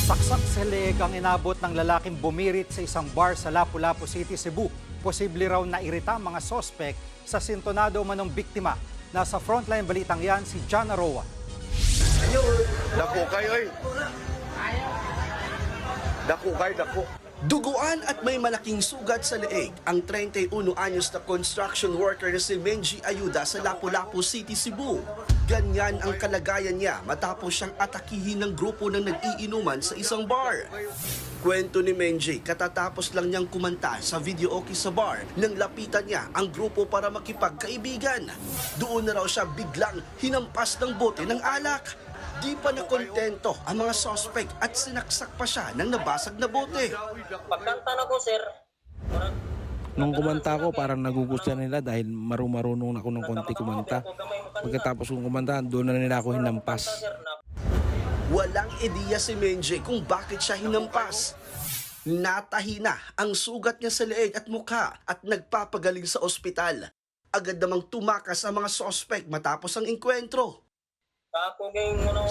Saksak sa leeg ang inabot ng lalaking bumirit sa isang bar sa Lapu-Lapu City, Cebu. Posible raw nairita ang mga sospek sa sintonado manong biktima. Nasa frontline balitang yan si John Aroa. Dako kayo ay. Dako. Duguan at may malaking sugat sa leeg ang 31 anyos na construction worker na si Menji Ayuda sa Lapu-Lapu City, Cebu. Ganyan ang kalagayan niya matapos siyang atakihin ng grupo ng nag-iinuman sa isang bar. Kwento ni Menji, katatapos lang niyang kumanta sa videoke sa bar nang lapitan niya ang grupo para makipagkaibigan. Doon na raw siya biglang hinampas ng bote ng alak. Di pa nakontento ang mga suspect at sinaksak pa siya ng nabasag na bote. Pagkanta na ko, sir. Nung kumanta ko, parang nagugustuhan nila dahil marunong ako ng konti kumanta. Pagkatapos kong kumanta, doon na nila ako hinampas. Walang ideya si Menji kung bakit siya hinampas. Natahi na ang sugat niya sa leeg at mukha at nagpapagaling sa ospital. Agad namang tumakas ang mga suspect matapos ang engkwentro.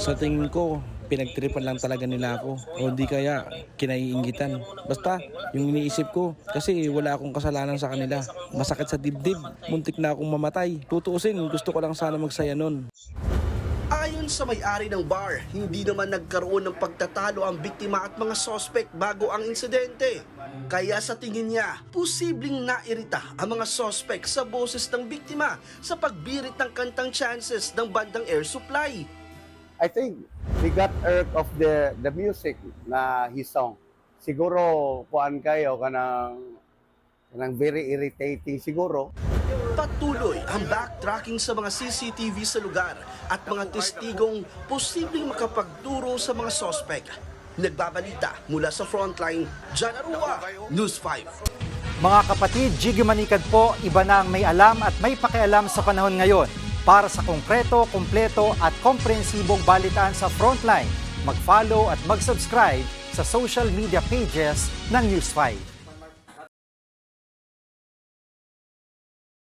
Sa tingin ko, pinagtripan lang talaga nila ako. O di kaya, kinaiingitan. Basta, yung iniisip ko, kasi wala akong kasalanan sa kanila. Masakit sa dibdib, muntik na akong mamatay. Tutuusin, gusto ko lang sana magsaya nun. Ayon sa may-ari ng bar, hindi naman nagkaroon ng pagtatalo ang biktima at mga suspect bago ang insidente. Kaya sa tingin niya, posibleng nairita ang mga suspect sa boses ng biktima sa pagbirit ng kantang Chances ng bandang Air Supply. I think he got irk of the music na his song. Siguro kuan kayo kanang very irritating siguro. Patuloy ang backtracking sa mga CCTV sa lugar at mga testigong posibleng makapagturo sa mga suspect. Nagbabalita mula sa frontline, John Aroa, News 5. Mga kapatid, Jiggy Manikad po, iba na ang may alam at may pakialam sa panahon ngayon. Para sa konkreto, kumpleto at komprehensibong balitaan sa frontline, mag-follow at mag-subscribe sa social media pages ng News 5.